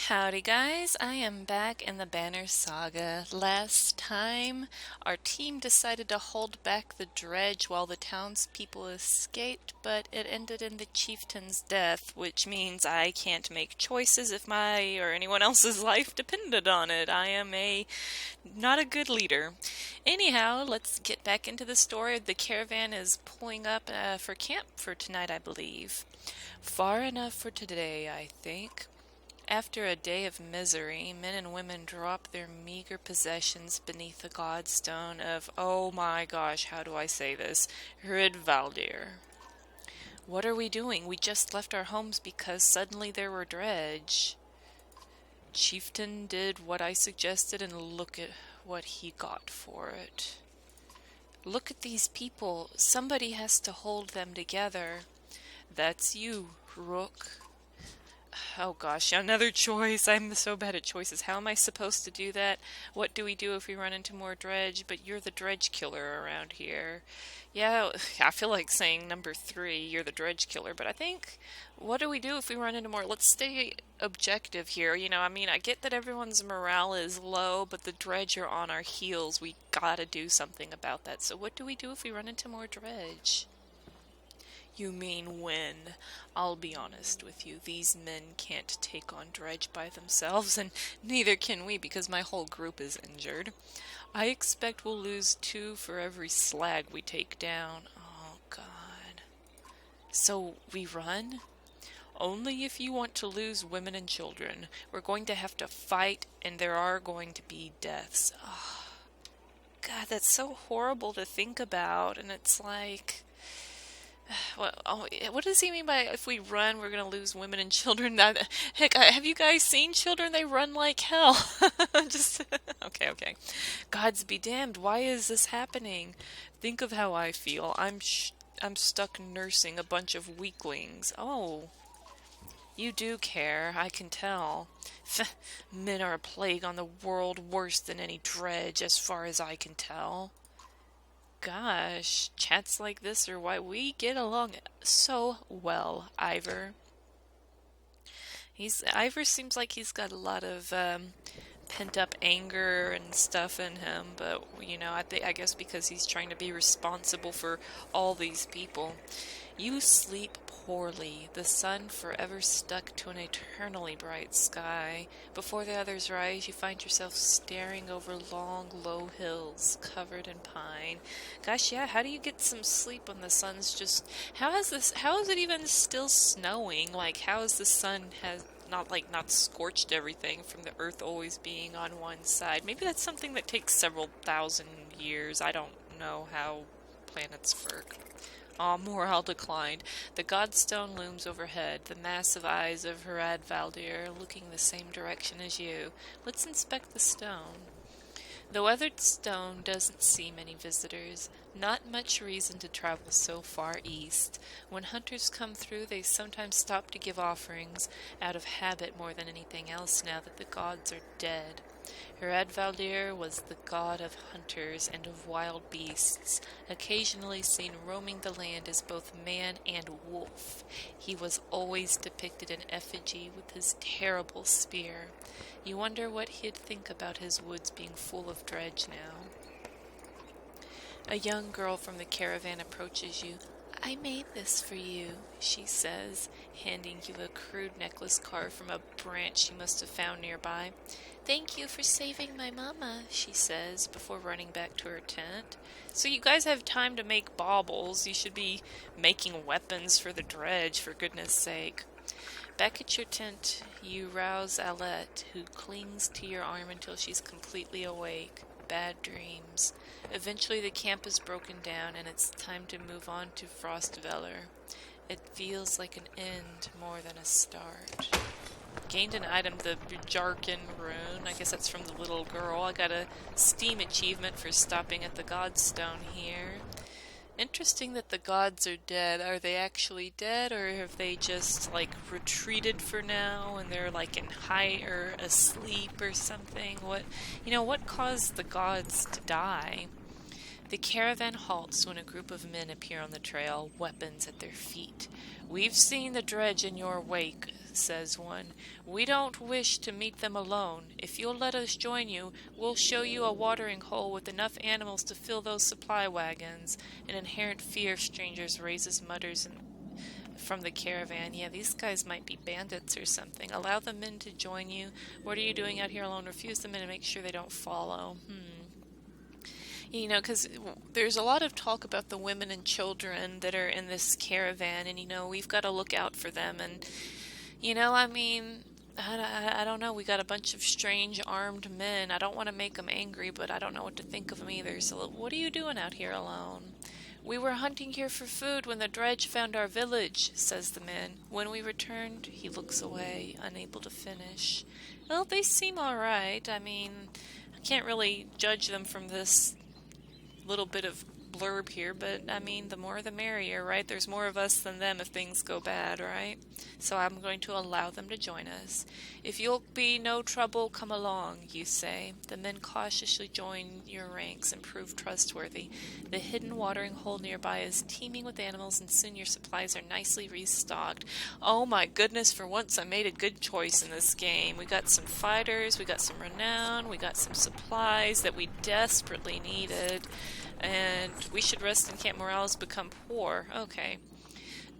Howdy guys, I am back in the Banner Saga. Last time, our team decided to hold back the dredge while the townspeople escaped, but it ended in the chieftain's death, which means I can't make choices if my or anyone else's life depended on it. I am not a good leader. Anyhow, let's get back into the story. The caravan is pulling up for camp for tonight, I believe. Far enough for today, I think. After a day of misery, men and women drop their meager possessions beneath the Godstone of, oh my gosh, how do I say this? Hridvaldyr. What are we doing? We just left our homes because suddenly there were dredge. Chieftain did what I suggested and look at what he got for it. Look at these people. Somebody has to hold them together. That's you, Rook. Oh gosh, another choice. I'm so bad at choices. How am I supposed to do that? What do we do if we run into more dredge? But you're the dredge killer around here. Yeah, I feel like saying number 3, you're the dredge killer, but I think, what do we do if we run into more? Let's stay objective here. I get that everyone's morale is low, but the dredge are on our heels. We gotta do something about that. So what do we do if we run into more dredge? You mean when? I'll be honest with you, these men can't take on dredge by themselves, and neither can we because my whole group is injured. I expect we'll lose 2 for every slag we take down. Oh, God. So we run? Only if you want to lose women and children. We're going to have to fight, and there are going to be deaths. Oh, God, that's so horrible to think about, and it's like... what does he mean by if we run, we're going to lose women and children? Heck, have you guys seen children? They run like hell. Just okay. Gods be damned. Why is this happening? Think of how I feel. I'm stuck nursing a bunch of weaklings. Oh, you do care. I can tell. Men are a plague on the world, worse than any dredge, as far as I can tell. Gosh, chats like this are why we get along so well, Iver. Iver seems like he's got a lot of pent-up anger and stuff in him, but I guess because he's trying to be responsible for all these people. You sleep poorly, the sun forever stuck to an eternally bright sky. Before the others rise, you find yourself staring over long, low hills covered in pine. Gosh, yeah, how do you get some sleep when the sun's just... How is it even still snowing? Like, how is the sun not scorched everything from the earth always being on one side? Maybe that's something that takes several thousand years. I don't know how planets work. Ah, morale declined. The Godstone looms overhead, the massive eyes of Hridvaldyr looking the same direction as you. Let's inspect the stone. The weathered stone doesn't see many visitors. Not much reason to travel so far east. When hunters come through, they sometimes stop to give offerings, out of habit more than anything else now that the gods are dead. Hridvaldyr was the god of hunters and of wild beasts, occasionally seen roaming the land as both man and wolf. He was always depicted in effigy with his terrible spear. You wonder what he'd think about his woods being full of dredge now. A young girl from the caravan approaches you. I made this for you, she says, handing you a crude necklace carved from a branch she must have found nearby. Thank you for saving my mama, she says, before running back to her tent. So you guys have time to make baubles. You should be making weapons for the dredge, for goodness sake. Back at your tent, you rouse Alette, who clings to your arm until she's completely awake. Bad dreams. Eventually the camp is broken down and it's time to move on to Frostvellr. It feels like an end more than a start. Gained an item, the Jarkin rune. I guess that's from the little girl. I got a Steam achievement for stopping at the Godstone here. Interesting that the gods are dead. Are they actually dead, or have they just, retreated for now, and they're, in high or asleep or something? What caused the gods to die? The caravan halts when a group of men appear on the trail, weapons at their feet. We've seen the dredge in your wake, says one. "We don't wish to meet them alone. If you'll let us join you, we'll show you a watering hole with enough animals to fill those supply wagons." An inherent fear of strangers raises mutters from the caravan. Yeah, these guys might be bandits or something. Allow the men to join you. What are you doing out here alone? Refuse the men and make sure they don't follow. You know, because there's a lot of talk about the women and children that are in this caravan, and, you know, we've got to look out for them. And, you know, I mean, I don't know. We got a bunch of strange armed men. I don't want to make them angry, but I don't know what to think of them either. So what are you doing out here alone? "We were hunting here for food when the dredge found our village," says the man. "When we returned," he looks away, unable to finish. Well, they seem all right. I mean, I can't really judge them from this little bit of blurb here, but I mean, the more the merrier, right? There's more of us than them if things go bad, right? So I'm going to allow them to join us. "If you'll be no trouble, come along," you say. The men cautiously join your ranks and prove trustworthy. The hidden watering hole nearby is teeming with animals, and soon your supplies are nicely restocked. Oh my goodness, for once I made a good choice in this game. We got some fighters, we got some renown, we got some supplies that we desperately needed. And we should rest in camp. Morale has become poor. Okay.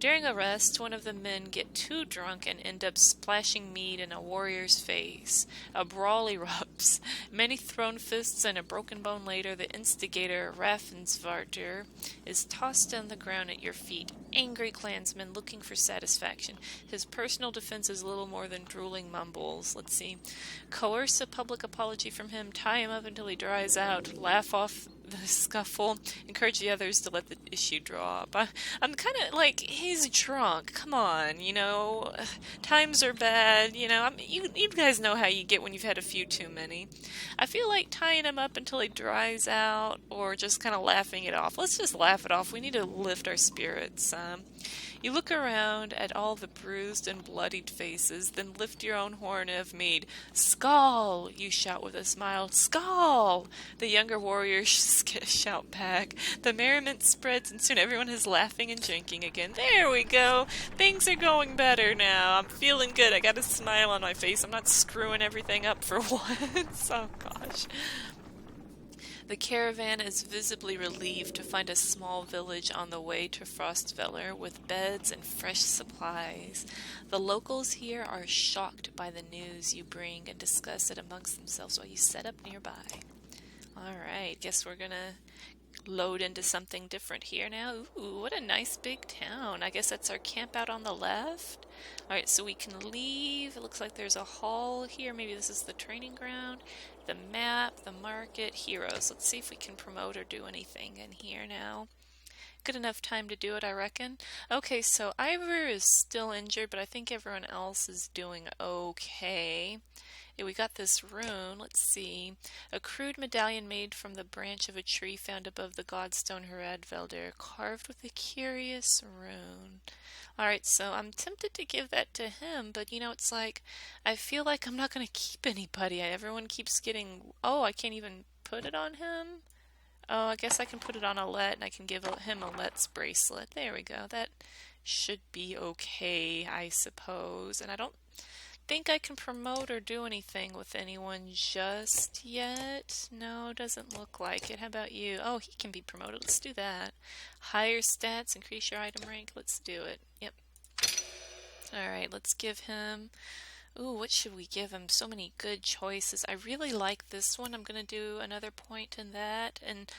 During a rest, one of the men get too drunk and end up splashing mead in a warrior's face. A brawl erupts. Many thrown fists and a broken bone later, the instigator, Frostvellr, is tossed on the ground at your feet. Angry clansman looking for satisfaction. His personal defense is little more than drooling mumbles. Let's see. Coerce a public apology from him. Tie him up until he dries out. Laugh off the scuffle. Encourage the others to let the issue drop. I'm kind of like, he's drunk. Come on, you know. Times are bad, you know. You guys know how you get when you've had a few too many. I feel like tying him up until he dries out, or just kind of laughing it off. Let's just laugh it off. We need to lift our spirits. You look around at all the bruised and bloodied faces, then lift your own horn of mead. "Skål!" you shout with a smile. "Skål!" The younger warriors shout back. The merriment spreads, and soon everyone is laughing and drinking again. There we go. Things are going better now. I'm feeling good. I got a smile on my face. I'm not screwing everything up for once. Oh, gosh. The caravan is visibly relieved to find a small village on the way to Frostvellr with beds and fresh supplies. The locals here are shocked by the news you bring and discuss it amongst themselves while you set up nearby. Alright, guess we're gonna load into something different here now. Ooh, what a nice big town. I guess that's our camp out on the left. Alright, so we can leave. It looks like there's a hall here. Maybe this is the training ground. The map, the market, heroes. Let's see if we can promote or do anything in here now. Good enough time to do it, I reckon. Okay, so Iver is still injured, but I think everyone else is doing okay. Yeah, we got this rune. Let's see. A crude medallion made from the branch of a tree found above the Godstone of Hridvaldyr, carved with a curious rune. Alright, so I'm tempted to give that to him, but you know, it's like, I feel like I'm not going to keep anybody. Everyone keeps getting, oh, I can't even put it on him? Oh, I guess I can put it on Alette, and I can give him Alette's bracelet. There we go. That should be okay, I suppose. And I don't think I can promote or do anything with anyone just yet. No, doesn't look like it. How about you? Oh, he can be promoted. Let's do that. Higher stats, increase your item rank. Let's do it. Yep. Alright, let's give him... Ooh, what should we give him? So many good choices. I really like this one. I'm going to do another point in that. And,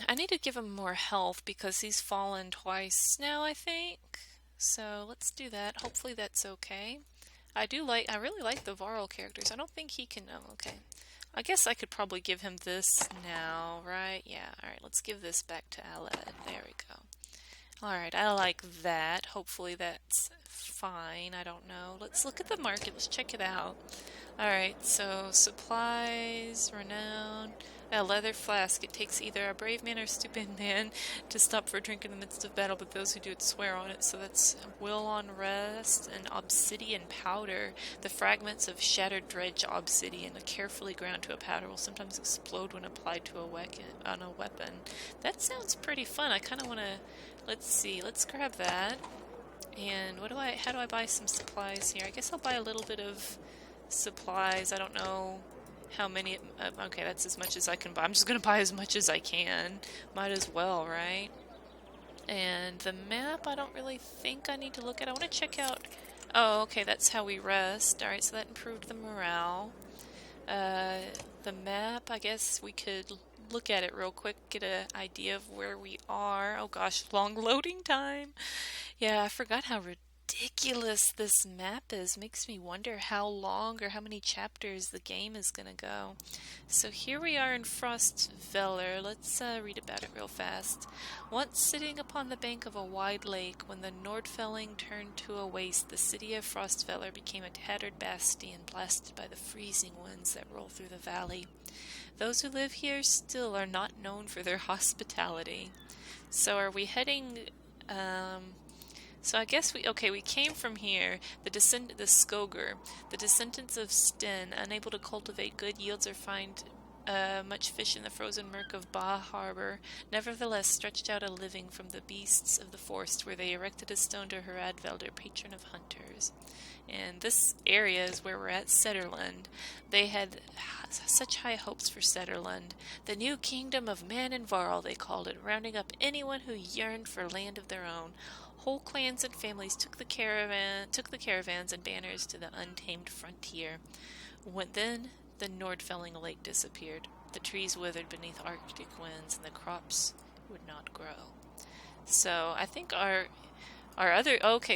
I need to give him more health because he's fallen twice now, I think. So let's do that. Hopefully that's okay. I really like the Varl characters. I don't think he can, oh, okay. I guess I could probably give him this now, right? Yeah, alright, let's give this back to Alette. There we go. Alright, I like that. Hopefully that's fine. I don't know. Let's look at the market. Let's check it out. Alright, so supplies, renown, a leather flask. It takes either a brave man or a stupid man to stop for a drink in the midst of battle, but those who do it swear on it. So that's will on rest, and obsidian powder. The fragments of shattered dredge obsidian, carefully ground to a powder, will sometimes explode when applied to a weapon. That sounds pretty fun. I kind of want to... Let's see. Let's grab that. And how do I buy some supplies here? I guess I'll buy a little bit of supplies. I don't know how many, okay, that's as much as I can buy. I'm just gonna buy as much as I can. Might as well, right? And the map, I don't really think I need to look at. I want to check out, oh, okay, that's how we rest. Alright, so that improved the morale. The map, I guess we could look at it real quick, get an idea of where we are. Oh gosh, long loading time. Yeah, I forgot how ridiculous this map is. Makes me wonder how long or how many chapters the game is gonna go. So here we are in Frostvellr. Let's read about it real fast. Once sitting upon the bank of a wide lake, when the Nordfelling turned to a waste, the city of Frostvellr became a tattered bastion blasted by the freezing winds that roll through the valley. Those who live here still are not known for their hospitality. So are we heading, so I guess we came from here, the Skogr, the descendants of Sten, unable to cultivate good yields or find much fish in the frozen murk of Ba Harbor, nevertheless stretched out a living from the beasts of the forest, where they erected a stone to Hridvaldyr, patron of hunters. And this area is where we're at, Setterland. They had such high hopes for Setterland. The new kingdom of man and varl, they called it, rounding up anyone who yearned for land of their own. Whole clans and families took the caravans and banners to the untamed frontier. Then the Nordfelling lake disappeared. The trees withered beneath Arctic winds, and the crops would not grow. So I think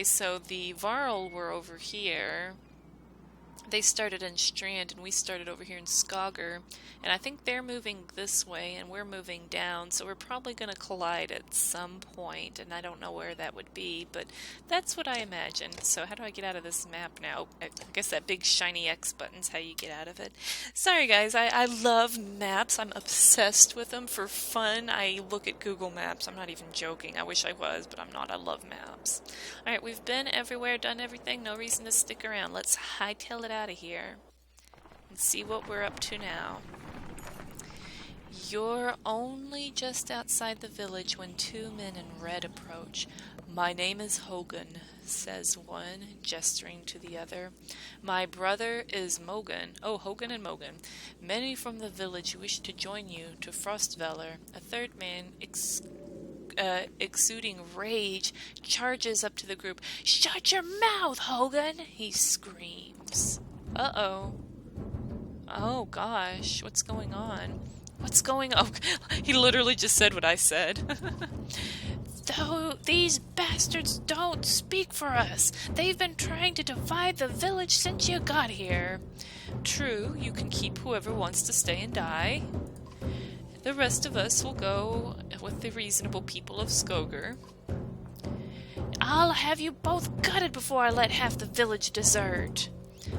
so the Varl were over here. They started in Strand, and we started over here in Skogr. And I think they're moving this way, and we're moving down, so we're probably going to collide at some point, and I don't know where that would be, but that's what I imagined. So how do I get out of this map now? I guess that big shiny X button's how you get out of it. Sorry guys, I love maps. I'm obsessed with them for fun. I look at Google Maps. I'm not even joking. I wish I was, but I'm not. I love maps. Alright, we've been everywhere, done everything. No reason to stick around. Let's hightail it out of here and see what we're up to now. You're only just outside the village when two men in red approach. My name is Hogun, says one, gesturing to the other. My brother is Mogun. Oh, Hogun and Mogun. Many from the village wish to join you to Frostvellr. A third man, exuding rage, charges up to the group. Shut your mouth, Hogun! He screams. Uh-oh. Oh, gosh. What's going on? What's going on? He literally just said what I said. Though these bastards don't speak for us. They've been trying to divide the village since you got here. True, you can keep whoever wants to stay and die. The rest of us will go with the reasonable people of Skogr. I'll have you both gutted before I let half the village desert.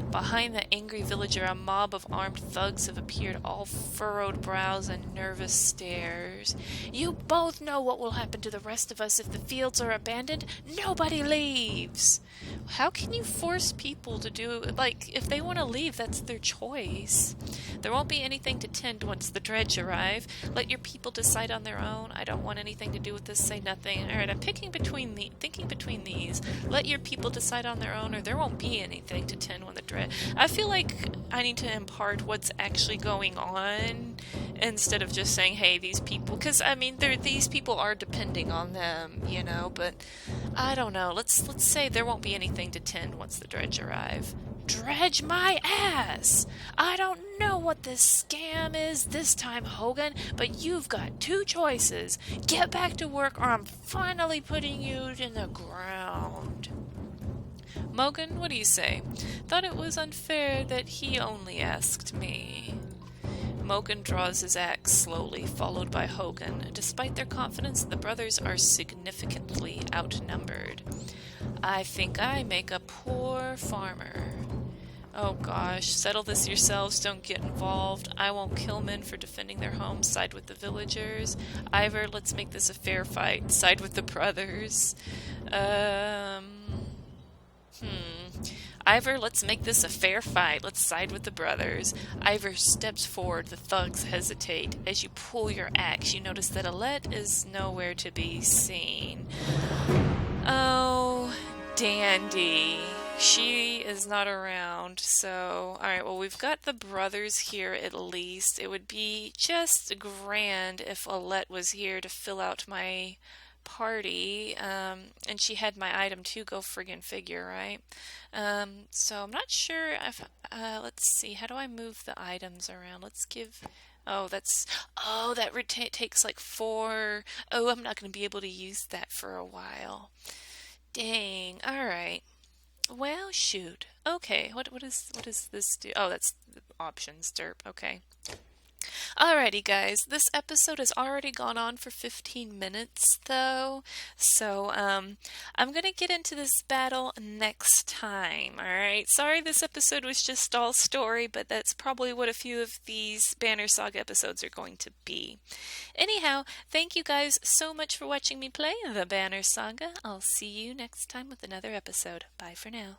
Behind the angry villager, a mob of armed thugs have appeared, all furrowed brows and nervous stares. You both know what will happen to the rest of us if the fields are abandoned. Nobody leaves. How can you force people to do, if they want to leave, that's their choice. There won't be anything to tend once the dredge arrive. Let your people decide on their own. I don't want anything to do with this, say nothing. Alright, I'm thinking between these. Let your people decide on their own, or there won't be anything to tend when the dredge. I feel like I need to impart what's actually going on instead of just saying, hey, these people, because I mean, these people are depending on them, you know, but I don't know. Let's say there won't be anything to tend once the dredge arrive. Dredge my ass! I don't know what this scam is this time, Hogun, but you've got two choices. Get back to work, or I'm finally putting you in the ground. Mogun, what do you say? Thought it was unfair that he only asked me. Mogun draws his axe slowly, followed by Hogun. Despite their confidence, the brothers are significantly outnumbered. I think I make a poor farmer. Oh gosh, settle this yourselves, don't get involved. I won't kill men for defending their homes, side with the villagers. Iver, let's make this a fair fight, side with the brothers. Iver, let's make this a fair fight. Let's side with the brothers. Iver steps forward. The thugs hesitate. As you pull your axe, you notice that Alette is nowhere to be seen. Oh, Dandy. She is not around, so alright, well, we've got the brothers here at least. It would be just grand if Alette was here to fill out my party, and she had my item too, go friggin' figure, right? So I'm not sure if, let's see, how do I move the items around? Let's give, oh, that takes like 4, oh, I'm not going to be able to use that for a while. Dang. All right. Well, shoot. Okay. What does this do? Oh, that's the options. Derp. Okay. Alrighty, guys. This episode has already gone on for 15 minutes, though. So, I'm gonna get into this battle next time. Alright. Sorry this episode was just all story, but that's probably what a few of these Banner Saga episodes are going to be. Anyhow, thank you guys so much for watching me play the Banner Saga. I'll see you next time with another episode. Bye for now.